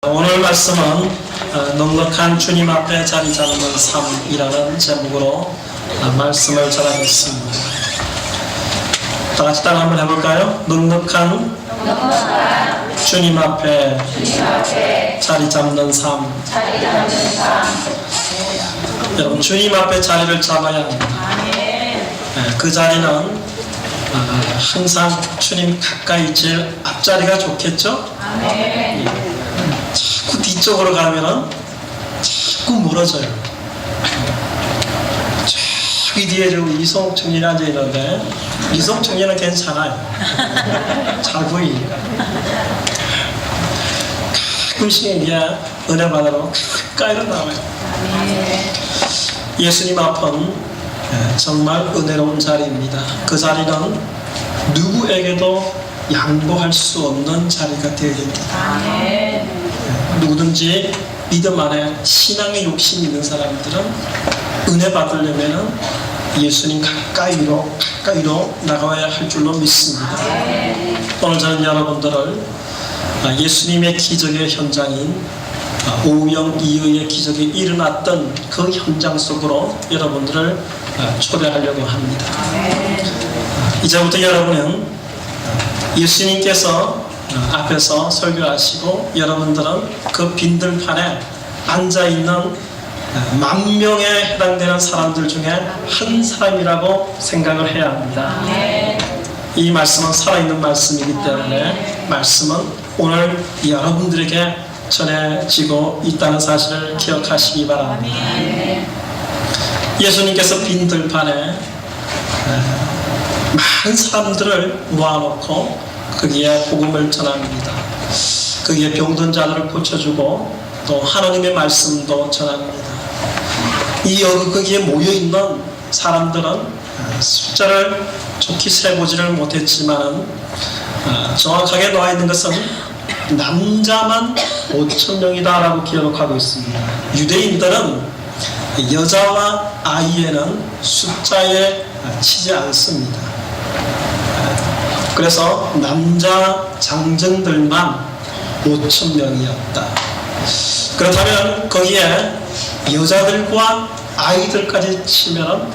오늘 말씀은 넉넉한 주님 앞에 자리 잡는 삶이라는 제목으로 말씀을 전하겠습니다. 다 같이 따라 한번 해볼까요? 넉넉한 주님 앞에 자리 잡는 삶. 여러분, 주님 앞에 자리를 잡아야 합니다. 그 자리는 항상 주님 가까이 제일 앞자리가 좋겠죠? 자꾸 뒤쪽으로 가면은 자꾸 멀어져요. 저기 뒤에 저 이성 청년이 앉아 있는데 이성 청년은 괜찮아요. 잘 보이니까. 가끔씩 이제 은혜 받으러 가까이로 나와요. 예수님 앞은 정말 은혜로운 자리입니다. 그 자리는 누구에게도 양보할 수 없는 자리가 되어야 됩니다. 누구든지 믿음 안에 신앙의 욕심이 있는 사람들은 은혜 받으려면 예수님 가까이로 나가야 할 줄로 믿습니다. 오늘 저는 여러분들을 예수님의 기적의 현장인 오병 이어의 기적이 일어났던 그 현장 속으로 여러분들을 초대하려고 합니다. 이제부터 여러분은 예수님께서 앞에서 설교하시고 여러분들은 그 빈들판에 앉아있는 10,000명에 해당되는 사람들 중에 한 사람이라고 생각을 해야 합니다. 이 말씀은 살아있는 말씀이기 때문에 말씀은 오늘 여러분들에게 전해지고 있다는 사실을 기억하시기 바랍니다. 예수님께서 빈들판에 많은 사람들을 모아놓고 거기에 복음을 전합니다. 거기에 병든 자들을 고쳐주고 또 하나님의 말씀도 전합니다. 거기에 모여있는 사람들은 숫자를 좋게 세보지를 못했지만 정확하게 나와있는 것은 남자만 5,000명이다 라고 기록하고 있습니다. 유대인들은 여자와 아이에는 숫자에 치지 않습니다. 그래서 남자 장정들만 5,000명이었다. 그렇다면 거기에 여자들과 아이들까지 치면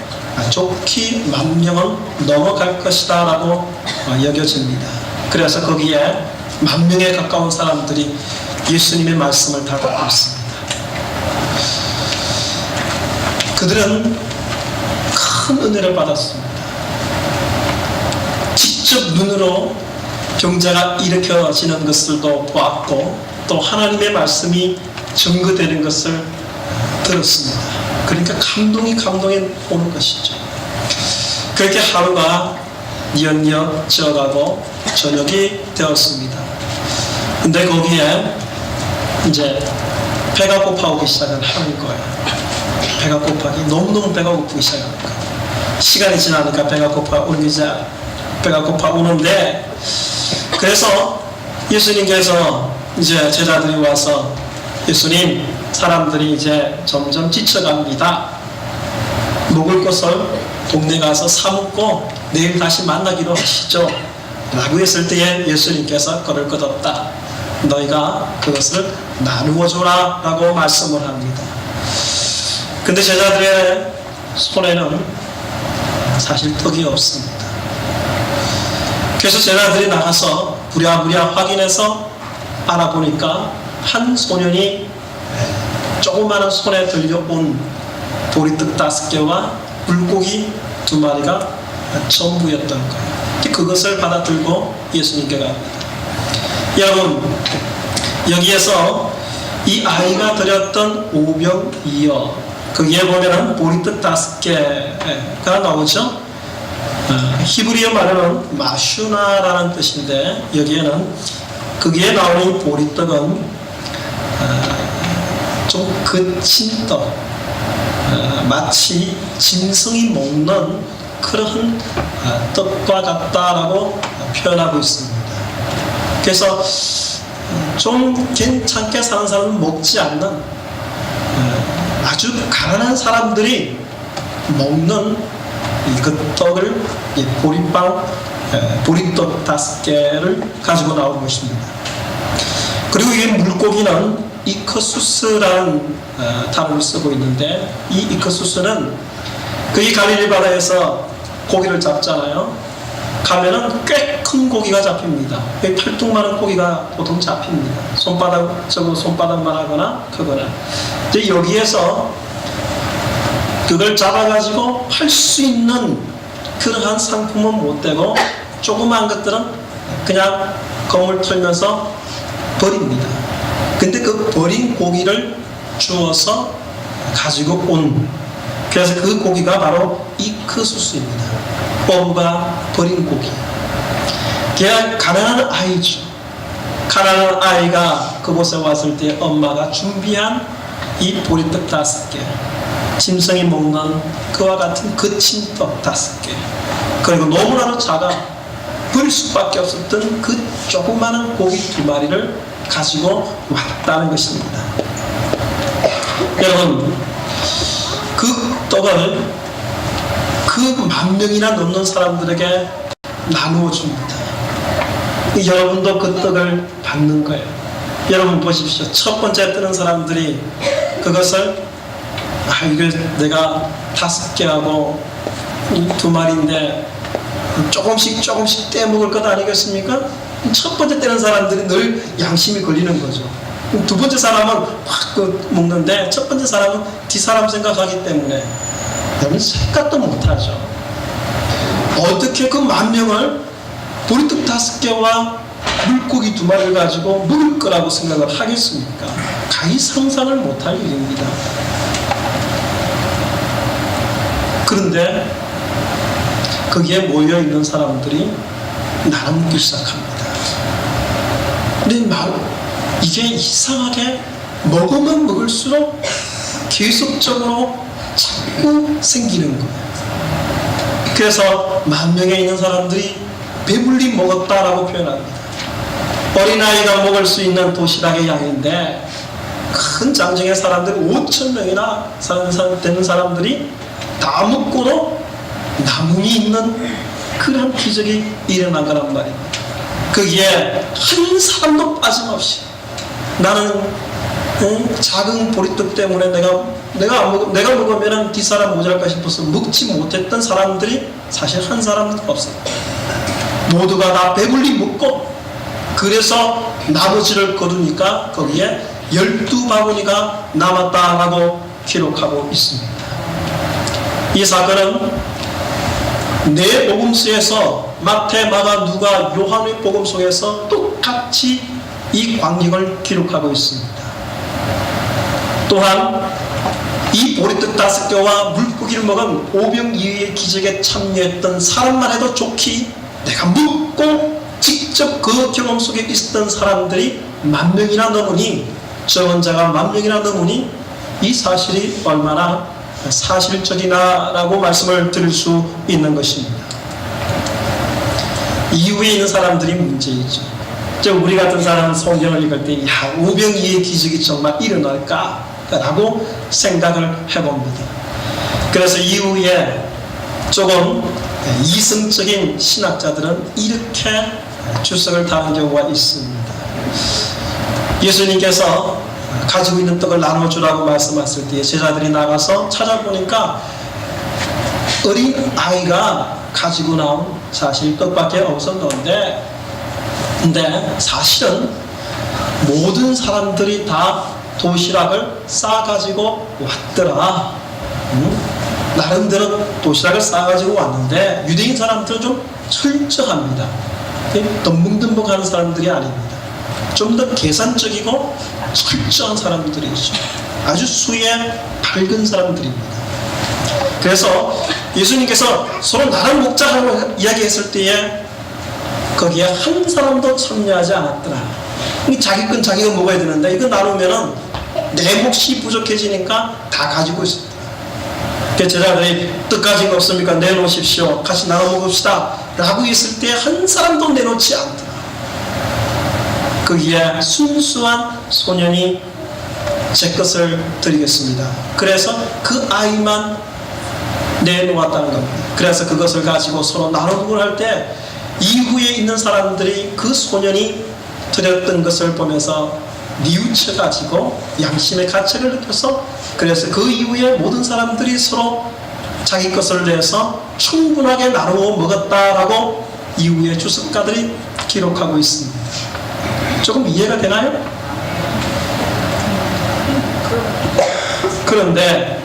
좋게 10,000명은 넘어갈 것이다 라고 여겨집니다. 그래서 거기에 10,000명에 가까운 사람들이 예수님의 말씀을 다 듣고 있습니다. 그들은 큰 은혜를 받았습니다. 직접 눈으로 병자가 일으켜지는 것들도 보았고 또 하나님의 말씀이 증거되는 것을 들었습니다. 그러니까 감동이 오는 것이죠. 그렇게 하루가 뉘엿뉘엿 지어가고 저녁이 되었습니다. 근데 거기에 이제 배가 고파오기 시작을 하는 거예요. 배가 고파기 너무너무 배가 고프기 시작합니다. 시간이 지나니까 배가 고파오는데 그래서 예수님께서 이제 제자들이 와서 예수님, 사람들이 이제 점점 지쳐갑니다. 먹을 것을 동네 가서 사 먹고 내일 다시 만나기로 하시죠 라고 했을 때에 예수님께서 그럴 것 없다, 너희가 그것을 나누어 줘라 라고 말씀을 합니다. 근데 제자들의 손에는 사실 떡이 없습니다. 그래서 제자들이 나가서 부랴부랴 확인해서 알아보니까 한 소년이 조그마한 손에 들려온 보리떡 5개와 물고기 2마리가 전부였던 거예요. 그것을 받아 들고 예수님께 갑니다. 여러분, 여기에서 이 아이가 드렸던 오병이어, 거기에 보면은 보리떡 5개가 나오죠. 히브리어 말로는 마슈나라는 뜻인데 여기에는 거기에 나오는 보리떡은 좀 거친 떡, 마치 짐승이 먹는 그런 떡과 같다라고 표현하고 있습니다. 그래서 좀 괜찮게 사는 사람은 먹지 않는 아주 가난한 사람들이 먹는 그 떡을 보리떡 5개를 가지고 나온 것입니다. 그리고 이 물고기는 이커수스라는 단어를 쓰고 있는데, 이 이커수스는 그이 갈릴리 바다에서 고기를 잡잖아요. 가면은 꽤 큰 고기가 잡힙니다. 팔뚝만한 고기가 보통 잡힙니다. 손바닥만 하거나 크거나. 이제 여기에서 그걸 잡아가지고 팔 수 있는 그러한 상품은 못 되고, 조그마한 것들은 그냥 거울 털면서 버립니다. 근데 그 버린 고기를 주워서 가지고 온, 그래서 그 고기가 바로 이크수스입니다. 어부가 버린 고기. 걔가 가난한 아이죠. 가난한 아이가 그곳에 왔을 때 엄마가 준비한 이 보리떡 5개, 짐승이 먹는 그와 같은 거친 떡 5개, 그리고 너무나도 작아 버릴 수밖에 없었던 그 조그마한 고기 2마리를 가지고 왔다는 것입니다. 여러분, 그 떡을 그 10,000명이나 넘는 사람들에게 나누어 줍니다. 여러분도 그 떡을 받는 거예요. 여러분 보십시오. 첫 번째 뜨는 사람들이 그것을 이걸 내가 5개 하고 2마리인데 조금씩 떼먹을 것 아니겠습니까? 첫 번째 떼는 사람들이 늘 양심이 걸리는 거죠. 두 번째 사람은 확 먹는데, 첫 번째 사람은 뒷사람 생각하기 때문에 여러분 생각도 못하죠. 어떻게 그 10,000명을 보리떡 5개와 물고기 2마리를 가지고 먹을 거라고 생각을 하겠습니까? 가히 상상을 못할 일입니다. 그런데 거기에 모여있는 사람들이 나눠먹기 시작합니다. 근데 이게 이상하게 먹으면 먹을수록 계속적으로 자꾸 생기는 거예요. 그래서 10,000명에 있는 사람들이 배불리 먹었다라고 표현합니다. 어린아이가 먹을 수 있는 도시락의 양인데, 큰 장정의 사람들이 5,000명이나 되는 사람들이 다 먹고도 남음이 있는 그런 기적이 일어난 거란 말입니다. 거기에 한 사람도 빠짐없이, 나는 작은 보리떡 때문에 내가 먹으면 뒷사람 모자랄까 싶어서 먹지 못했던 사람들이 사실 한 사람도 없었다. 모두가 다 배불리 먹고, 그래서 나머지를 거두니까 거기에 12바구니가 남았다라고 기록하고 있습니다. 이 사건은 네 복음서에서 마태, 마가, 누가, 요한의 복음서에서 똑같이 이 광경을 기록하고 있습니다. 또한 이 보리떡 5개와 물고기를 먹은 오병이어의 기적에 참여했던 사람만 해도 좋기, 내가 먹고 직접 그 경험 속에 있었던 사람들이 10,000명이나 넘으니, 적은 자가 10,000명이나 넘으니 이 사실이 얼마나 사실적이나라고 말씀을 드릴 수 있는 것입니다. 이후에 있는 사람들이 문제이죠. 우리 같은 사람은 성경을 읽을 때 오병이어의 기적이 정말 일어날까? 라고 생각을 해봅니다. 그래서 이후에 조금 이성적인 신학자들은 이렇게 주석을 다한 경우가 있습니다. 예수님께서 가지고 있는 떡을 나눠주라고 말씀하실 때 제자들이 나가서 찾아보니까 어린 아이가 가지고 나온 사실 떡밖에 없었는데, 근데 사실은 모든 사람들이 다 도시락을 싸가지고 왔더라. 나름대로 도시락을 싸가지고 왔는데, 유대인 사람들은 좀 철저합니다. 덤벙덤벙하는 사람들이 아닙니다. 좀 더 계산적이고 철저한 사람들이죠. 아주 수에 밝은 사람들입니다. 그래서 예수님께서 서로 나랑 먹자 하고 이야기했을 때에 거기에 한 사람도 참여하지 않았더라. 자기 건 자기가 먹어야 되는데, 이거 나누면은 내 몫이 부족해지니까 다 가지고 있었다. 제자들이 떡 가진 거 없습니까? 내놓으십시오. 같이 나눠 먹읍시다. 라고 했을 때 한 사람도 내놓지 않더라. 거기에 순수한 소년이 제 것을 드리겠습니다. 그래서 그 아이만 내놓았다는 겁니다. 그래서 그것을 가지고 서로 나눠먹을 할 때 이후에 있는 사람들이 그 소년이 드렸던 것을 보면서 뉘우쳐가지고 양심의 가책을 느껴서, 그래서 그 이후에 모든 사람들이 서로 자기 것을 내서 충분하게 나누어 먹었다라고 이후에 주석가들이 기록하고 있습니다. 조금 이해가 되나요? 그런데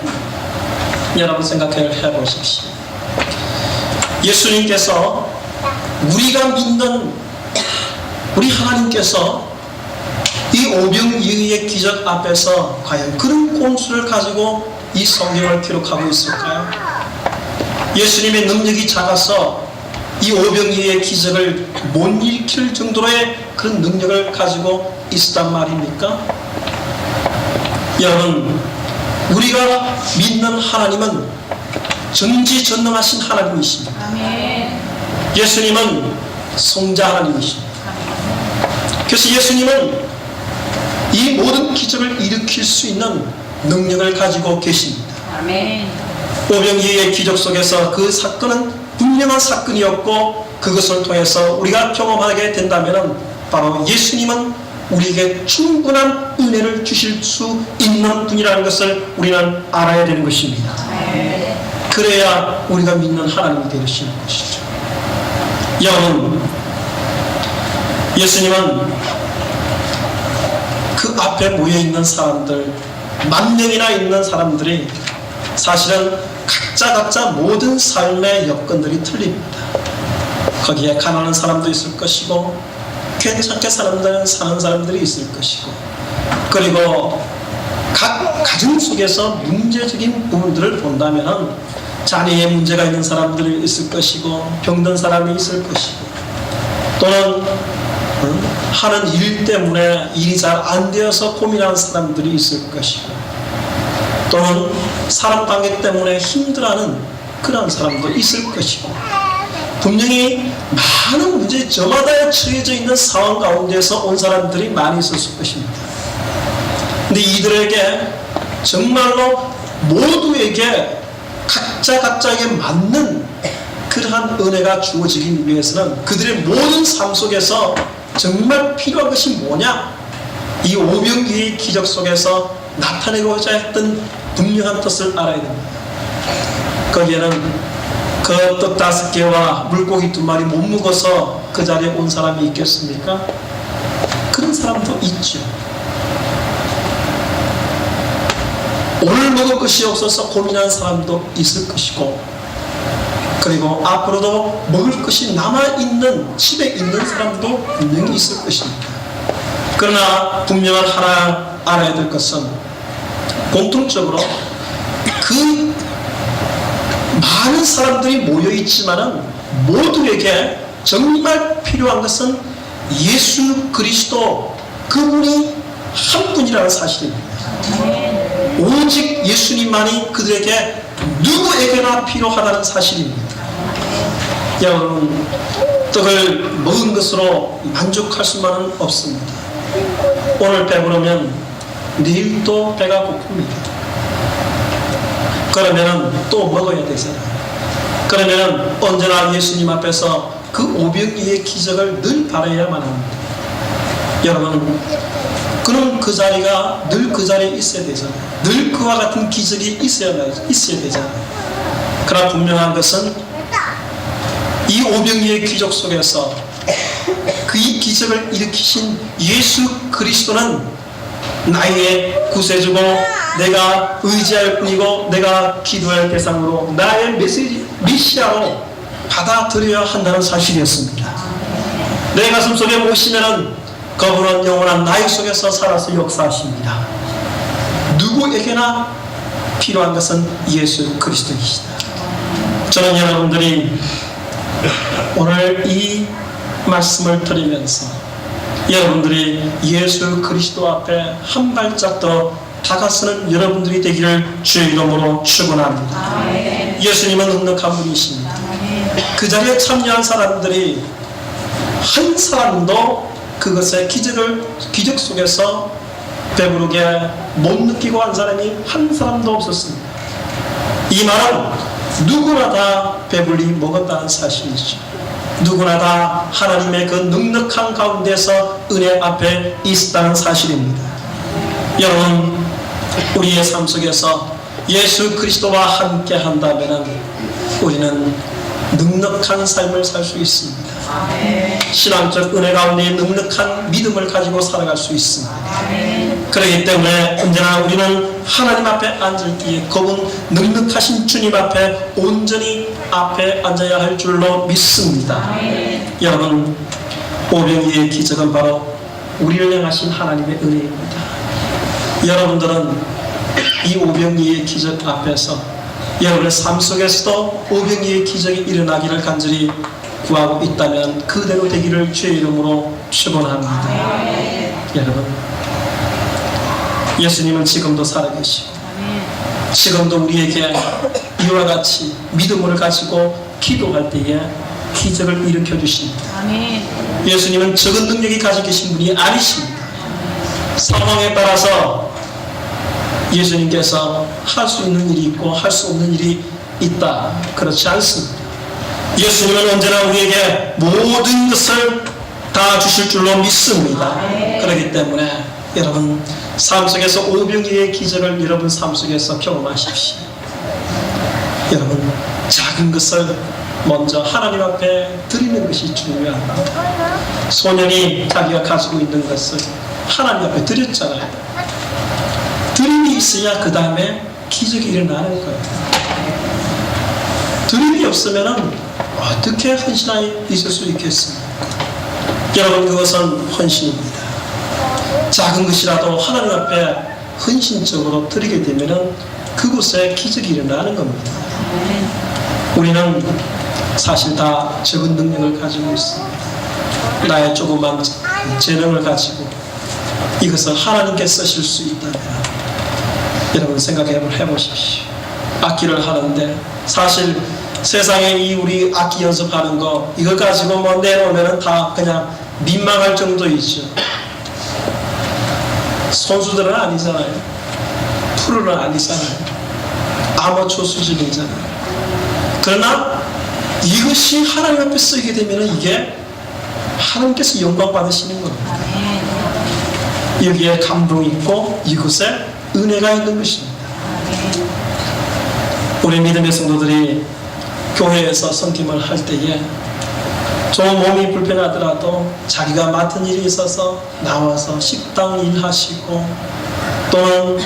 여러분 생각해 보십시오. 예수님께서, 우리가 믿는 우리 하나님께서 이 오병이어의 기적 앞에서 과연 그런 꼼수를 가지고 이 성경을 기록하고 있을까요? 예수님의 능력이 작아서 이 오병이어의 기적을 못 일으킬 정도로의 그런 능력을 가지고 있었단 말입니까? 여러분, 우리가 믿는 하나님은 전지전능하신 하나님이십니다. 아멘. 예수님은 성자 하나님이십니다. 그래서 예수님은 이 모든 기적을 일으킬 수 있는 능력을 가지고 계십니다. 아멘. 오병이어의 기적 속에서 그 사건은 분명한 사건이었고, 그것을 통해서 우리가 경험하게 된다면 바로 예수님은 우리에게 충분한 은혜를 주실 수 있는 분이라는 것을 우리는 알아야 되는 것입니다. 그래야 우리가 믿는 하나님이 되시는 것이죠. 여러분, 예수님은 그 앞에 모여있는 사람들, 10,000명이나 있는 사람들이 사실은 각자 모든 삶의 여건들이 틀립니다. 거기에 가난한 사람도 있을 것이고, 괜찮게 사는 사람들이 있을 것이고, 그리고 각 가정 속에서 문제적인 부분들을 본다면 자녀의 문제가 있는 사람들이 있을 것이고, 병든 사람이 있을 것이고, 또는 하는 일 때문에 일이 잘 안 되어서 고민하는 사람들이 있을 것이고, 또는 사랑관계 때문에 힘들어하는 그런 사람도 있을 것이고, 분명히 많은 문제, 저마다 처해져 있는 상황 가운데서 온 사람들이 많이 있었을 것입니다. 근데 이들에게 정말로 모두에게 각자에게 맞는 그러한 은혜가 주어지기 위해서는 그들의 모든 삶 속에서 정말 필요한 것이 뭐냐? 이 오병이어의 기적 속에서 나타내고자 했던 분명한 뜻을 알아야 됩니다. 거기에는 그 떡 5개와 물고기 2마리 못 먹어서 그 자리에 온 사람이 있겠습니까? 그런 사람도 있죠. 오늘 먹을 것이 없어서 고민하는 사람도 있을 것이고, 그리고 앞으로도 먹을 것이 남아있는, 집에 있는 사람도 분명히 있을 것입니다. 그러나 분명한 하나 알아야 될 것은, 공통적으로 그 많은 사람들이 모여있지만은 모두에게 정말 필요한 것은 예수 그리스도, 그분이 한 분이라는 사실입니다. 오직 예수님만이 그들에게 누구에게나 필요하다는 사실입니다. 여러분, 떡을 먹은 것으로 만족할 수만은 없습니다. 오늘 배부르면 내일 또 배가 고픕니다. 그러면 또 먹어야 되잖아요. 그러면 언제나 예수님 앞에서 그 오병이어의 기적을 늘 바라야만 합니다. 여러분, 그럼 그 자리가 늘 그 자리에 있어야 되잖아요. 늘 그와 같은 기적이 있어야 되잖아요. 그러나 분명한 것은 이 오병이어의 기적 속에서 그 이 기적을 일으키신 예수 그리스도는 나의 구세주고 내가 의지할 뿐이고 내가 기도할 대상으로 나의 메시아로 받아들여야 한다는 사실이었습니다. 내 가슴 속에 모시면은 그분은 영원한 나의 속에서 살아서 역사하십니다. 누구에게나 필요한 것은 예수 그리스도이시다. 저는 여러분들이 오늘 이 말씀을 들으면서 여러분들이 예수 그리스도 앞에 한 발짝 더 다가서는 여러분들이 되기를 주의 이름으로 축원합니다. 예수님은 넉넉한 분이십니다. 그 자리에 참여한 사람들이 한 사람도 그것의 기적 속에서 배부르게 못 느끼고 한 사람이 한 사람도 없었습니다. 이 말은 누구나 다 배불리 먹었다는 사실이죠. 누구나 다 하나님의 그 넉넉한 가운데서 은혜 앞에 있다는 사실입니다. 여러분, 우리의 삶 속에서 예수 그리스도와 함께 한다면 우리는 넉넉한 삶을 살 수 있습니다. 신앙적 은혜 가운데 넉넉한 믿음을 가지고 살아갈 수 있습니다. 그렇기 때문에 언제나 우리는 하나님 앞에 앉을 때에 그분 넉넉하신 주님 앞에 온전히 앞에 앉아야 할 줄로 믿습니다. 여러분, 오병이의 기적은 바로 우리를 향하신 하나님의 은혜입니다. 여러분들은 이 오병이의 기적 앞에서 여러분의 삶 속에서도 오병이의 기적이 일어나기를 간절히 구하고 있다면 그대로 되기를 주의 이름으로 축원합니다. 여러분, 예수님은 지금도 살아계시고 지금도 우리에게 이와 같이 믿음을 가지고 기도할 때에 기적을 일으켜 주십니다. 예수님은 적은 능력이 가지고 계신 분이 아니십니다. 상황에 따라서 예수님께서 할 수 있는 일이 있고 할 수 없는 일이 있다, 그렇지 않습니다. 예수님은 언제나 우리에게 모든 것을 다 주실 줄로 믿습니다. 그렇기 때문에 여러분, 삶 속에서 오병이의 기적을 여러분 삶 속에서 경험하십시오. 여러분, 작은 것을 먼저 하나님 앞에 드리는 것이 중요합니다. 소년이 자기가 가지고 있는 것을 하나님 앞에 드렸잖아요. 드림이 있어야 그 다음에 기적이 일어나는 거예요. 드림이 없으면 어떻게 헌신하여 있을 수 있겠습니까? 여러분, 그것은 헌신입니다. 작은 것이라도 하나님 앞에 헌신적으로 드리게 되면 그곳에 기적이 일어나는 겁니다. 우리는 사실 다 적은 능력을 가지고 있습니다. 나의 조그만 재능을 가지고 이것을 하나님께 쓰실 수 있다면 여러분 생각해 보십시오. 악기를 하는데 사실 세상에 이 우리 악기 연습하는 거 이걸 가지고 뭐 내놓으면 다 그냥 민망할 정도이죠. 선수들은 아니잖아요. 프로는 아니잖아요. 아마추어 수준이잖아요. 그러나 이것이 하나님 앞에 쓰이게 되면 이게 하나님께서 영광 받으시는 겁니다. 여기에 감동이 있고 이곳에 은혜가 있는 것입니다. 우리 믿음의 성도들이 교회에서 섬김을 할 때에 좀 몸이 불편하더라도 자기가 맡은 일이 있어서 나와서 식당 일하시고 또는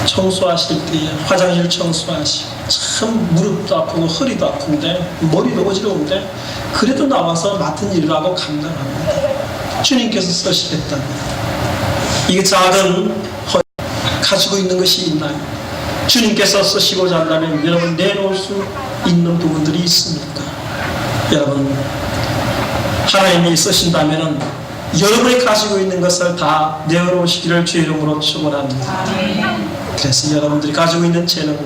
청소하실 때에 화장실 청소하시고 참 무릎도 아프고 허리도 아픈데 머리도 어지러운데 그래도 나와서 맡은 일을 하고 감당합니다. 주님께서 쓰시겠답니다. 이게 작은 가지고 있는 것이 있나요? 주님께서 쓰시고자 한다면 여러분 내놓을 수 있는 부분들이 있습니까? 여러분, 하나님이 쓰신다면 여러분이 가지고 있는 것을 다 내어놓으시기를 주의 이름으로 축원합니다. 그래서 여러분들이 가지고 있는 재능으로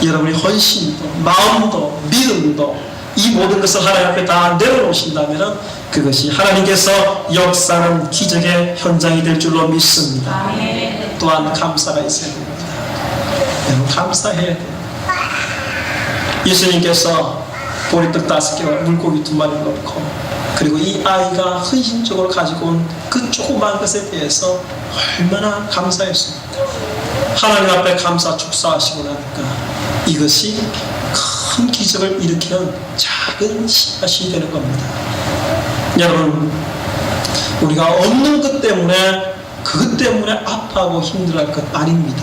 여러분의 헌신도 마음도 믿음도 이 모든 것을 하나님 앞에 다 내어놓으신다면 그것이 하나님께서 역사하는 기적의 현장이 될 줄로 믿습니다. 또한 감사가 있어야 됩니다. 여러분, 감사해야 돼요. 예수님께서 보리떡 5개와 물고기 2마리 넣고 그리고 이 아이가 헌신적으로 가지고 온 그 조그만 것에 대해서 얼마나 감사했습니까? 하나님 앞에 감사 축사하시고 나니까 이것이 큰 기적을 일으키는 작은 씨앗이 되는 겁니다. 여러분, 우리가 없는 것 때문에 그것 때문에 아파하고 힘들어할 것 아닙니다.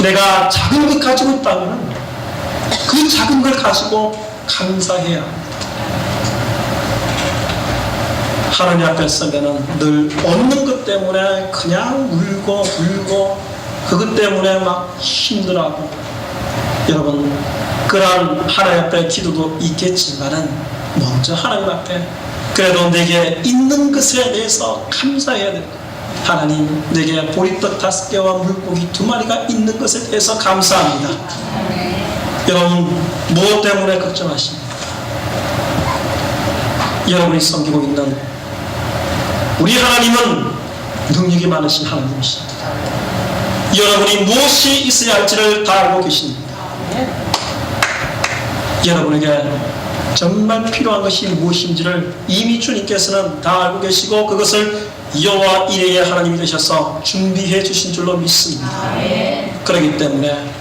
내가 작은 것 가지고 있다면 그 작은 걸 가지고 감사해야 합니다. 하나님 앞에 서면은 늘 없는 것 때문에 그냥 울고 그것 때문에 막 힘들어하고 여러분, 그러한 하나님 앞에 기도도 있겠지만은 먼저 하나님 앞에 그래도 내게 있는 것에 대해서 감사해야 됩니다. 하나님, 내게 보리떡 5개와 물고기 2마리가 있는 것에 대해서 감사합니다. 여러분, 무엇 때문에 걱정하십니까? 여러분이 섬기고 있는 우리 하나님은 능력이 많으신 하나님이십니다. 여러분이 무엇이 있어야 할지를 다 알고 계십니다. 여러분에게 정말 필요한 것이 무엇인지를 이미 주님께서는 다 알고 계시고 그것을 여호와 이레의 하나님이 되셔서 준비해 주신 줄로 믿습니다. 그렇기 때문에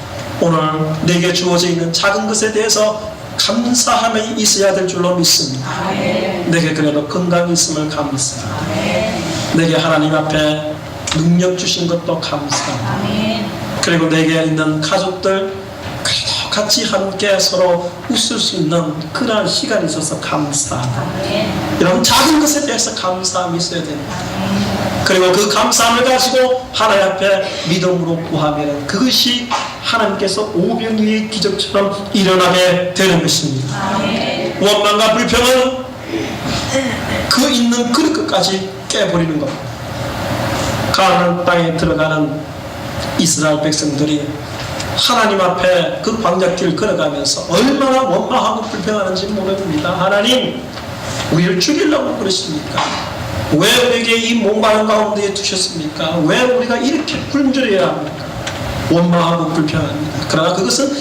오늘 내게 주어져 있는 작은 것에 대해서 감사함이 있어야 될 줄로 믿습니다. 내게 그래도 건강이 있음을 감사합니다. 내게 하나님 앞에 능력 주신 것도 감사합니다. 그리고 내게 있는 가족들 그래도 같이 함께 서로 웃을 수 있는 그러한 시간이 있어서 감사합니다. 이런 작은 것에 대해서 감사함이 있어야 됩니다. 그리고 그 감사함을 가지고 하나님 앞에 믿음으로 구하면 그것이 하나님께서 오병이의 기적처럼 일어나게 되는 것입니다. 원망과 불평은 그 있는 그릇까지 깨버리는 겁니다. 가나안 땅에 들어가는 이스라엘 백성들이 하나님 앞에 그 광야길 걸어가면서 얼마나 원망하고 불평하는지 모릅니다. 하나님, 우리를 죽이려고 그러십니까? 왜 우리에게 이 목마른 가운데에 두셨습니까? 왜 우리가 이렇게 굶주려야 합니까? 원망하고 불평합니다. 그러나 그것은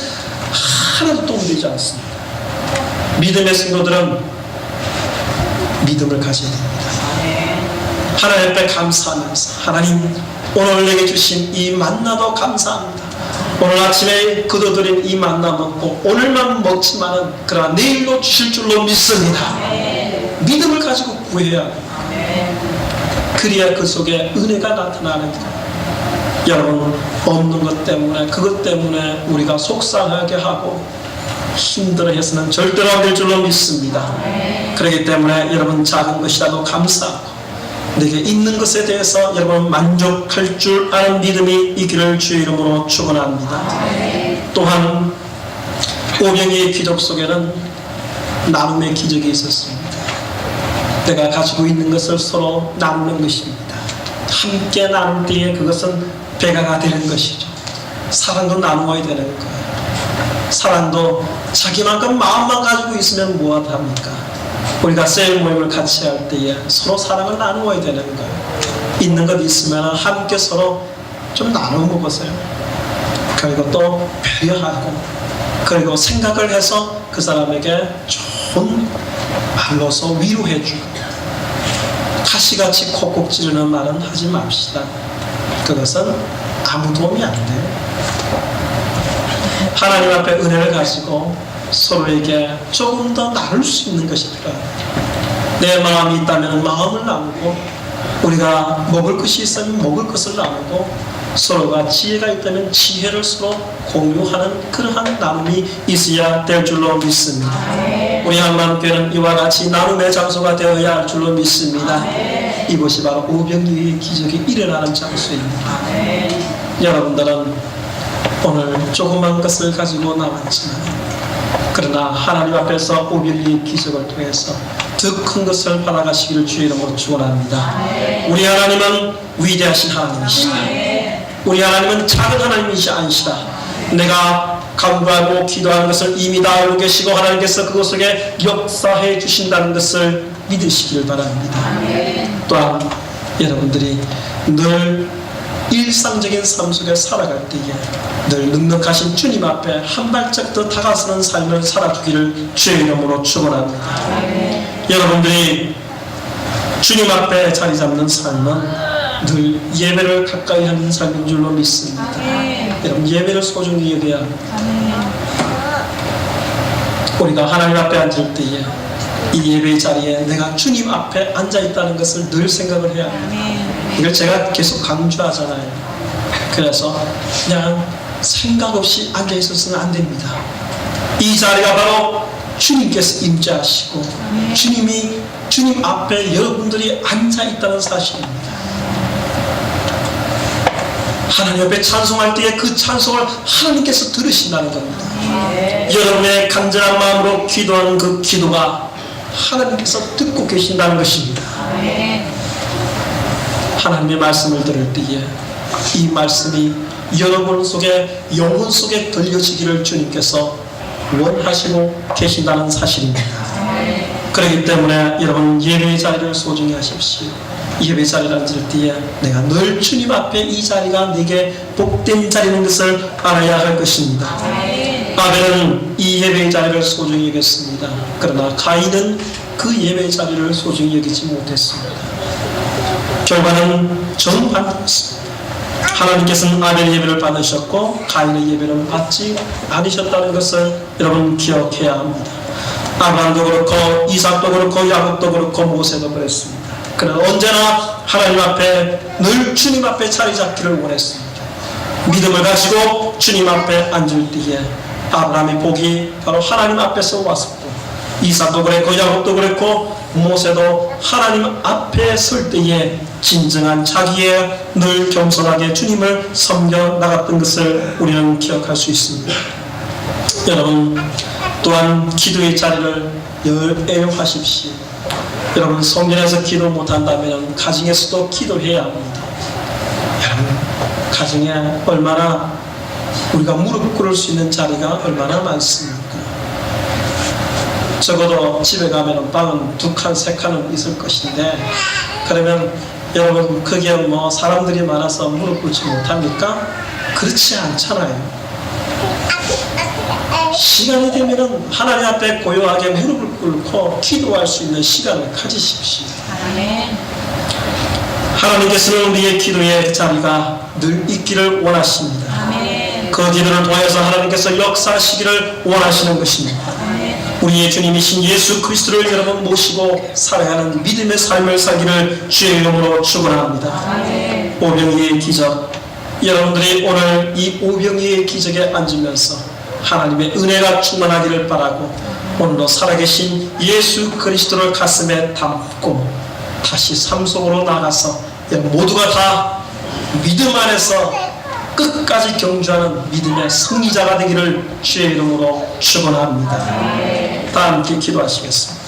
하나도 도움되지 않습니다. 믿음의 성도들은 믿음을 가져야 됩니다. 하나님 앞에 감사하면서 하나님, 오늘 내게 주신 이 만나도 감사합니다. 오늘 아침에 거둬들인 이 만나 먹고 오늘만 먹지만은 그러나 내일로 주실 줄로 믿습니다. 믿음을 가지고 구해야 합니다. 그래야 그 속에 은혜가 나타나는 거예요. 여러분, 없는 것 때문에 그것 때문에 우리가 속상하게 하고 힘들어해서는 절대로 안 될 줄로 믿습니다. 그렇기 때문에 여러분, 작은 것이라도 감사하고 내게 있는 것에 대해서 여러분 만족할 줄 아는 믿음이 있기를 주의 이름으로 축원합니다. 또한 오병이의 기적 속에는 나눔의 기적이 있었습니다. 내가 가지고 있는 것을 서로 나누는 것입니다. 함께 나눌 때에 그것은 배가가 되는 것이죠. 사랑도 나누어야 되는 거예요. 사랑도 자기만큼 마음만 가지고 있으면 뭐합니까? 우리가 셀 모임을 같이 할 때에 서로 사랑을 나누어야 되는 거예요. 있는 것 있으면 함께 서로 좀 나눠 먹으세요. 그리고 또 배려하고 그리고 생각을 해서 그 사람에게 좋은 말로서 위로해 주고 가시같이 콕콕 찌르는 말은 하지 맙시다. 그것은 아무 도움이 안 돼요. 하나님 앞에 은혜를 가지고 서로에게 조금 더 나눌 수 있는 것이 필요합니다. 내 마음이 있다면 마음을 나누고 우리가 먹을 것이 있으면 먹을 것을 나누고 서로가 지혜가 있다면 지혜를 서로 공유하는 그러한 나눔이 있어야 될 줄로 믿습니다. 우리 한마음교회는 이와 같이 나눔의 장소가 되어야 할 줄로 믿습니다. 이곳이 바로 오병이의 기적이 일어나는 장소입니다. 여러분들은 오늘 조그만 것을 가지고 나왔지만 그러나 하나님 앞에서 오병이의 기적을 통해서 더 큰 것을 받아가시기를 주의 이름으로 축원합니다. 우리 하나님은 위대하신 하나님이시다. 우리 하나님은 작은 하나님이시 아니시다. 내가 간구하고 기도하는 것을 이미 다 알고 계시고 하나님께서 그것 속에 역사해 주신다는 것을 믿으시길 바랍니다. 또한 여러분들이 늘 일상적인 삶 속에 살아갈 때에 늘 넉넉하신 주님 앞에 한 발짝 더 다가서는 삶을 살아주기를 주의 이름으로 축원합니다. 여러분들이 주님 앞에 자리 잡는 삶은 늘 예배를 가까이 하는 삶인 줄로 믿습니다. 여러분, 예배를 소중히 여겨야 합니다. 우리가 하나님 앞에 앉을 때에 이 예배 자리에 내가 주님 앞에 앉아 있다는 것을 늘 생각을 해야 합니다. 이걸 제가 계속 강조하잖아요. 그래서 그냥 생각 없이 앉아 있어서는 안 됩니다. 이 자리가 바로 주님께서 임재하시고 주님 앞에 여러분들이 앉아 있다는 사실입니다. 하나님 앞에 찬송할 때에 그 찬송을 하나님께서 들으신다는 겁니다. 여러분의 간절한 마음으로 기도하는 그 기도가 하나님께서 듣고 계신다는 것입니다. 하나님의 말씀을 들을 때에 이 말씀이 여러분 속에 영혼 속에 들려지기를 주님께서 원하시고 계신다는 사실입니다. 그렇기 때문에 여러분, 예배의 자리를 소중히 하십시오. 예배 자리를 앉을 때에 내가 늘 주님 앞에 이 자리가 내게 복된 자리인 것을 알아야 할 것입니다. 아벨은 이 예배의 자리를 소중히 여겼습니다. 그러나 가인은 그 예배의 자리를 소중히 여기지 못했습니다. 결과는 정반대였습니다. 하나님께서는 아벨의 예배를 받으셨고 가인의 예배를 받지 않으셨다는 것을 여러분 기억해야 합니다. 아브라함도 그렇고 이삭도 그렇고 야곱도 그렇고 모세도 그랬습니다. 그러나 언제나 하나님 앞에 늘 주님 앞에 자리 잡기를 원했습니다. 믿음을 가지고 주님 앞에 앉을 때에 아브라함의 복이 바로 하나님 앞에서 왔었고 이삭도 그랬고 야곱도 그랬고 모세도 하나님 앞에 설 때에 진정한 자기의 늘 겸손하게 주님을 섬겨 나갔던 것을 우리는 기억할 수 있습니다. 여러분 또한 기도의 자리를 늘 애용하십시오. 여러분 성전에서 기도 못한다면 가정에서도 기도해야 합니다. 여러분 가정에 얼마나 우리가 무릎 꿇을 수 있는 자리가 얼마나 많습니까? 적어도 집에 가면 방은 2칸, 3칸은 있을 것인데 그러면 여러분 그게 뭐 사람들이 많아서 무릎 꿇지 못합니까? 그렇지 않잖아요. 시간이 되면은 하나님 앞에 고요하게 무릎을 꿇고 기도할 수 있는 시간을 가지십시오. 하나님께서는 우리의 기도의 자리가 늘 있기를 원하십니다. 그 기도를 통해서 하나님께서 역사하시기를 원하시는 것입니다. 우리의 주님이신 예수 그리스도를 여러분 모시고 살아가는 믿음의 삶을 살기를 주의 이름으로 축원합니다. 오병이의 기적, 여러분들이 오늘 이 오병이의 기적에 앉으면서 하나님의 은혜가 충만하기를 바라고 오늘도 살아계신 예수 그리스도를 가슴에 담고 다시 삶 속으로 나가서 모두가 다 믿음 안에서 끝까지 경주하는 믿음의 승리자가 되기를 주의 이름으로 축원합니다. 다 함께 기도하시겠습니다.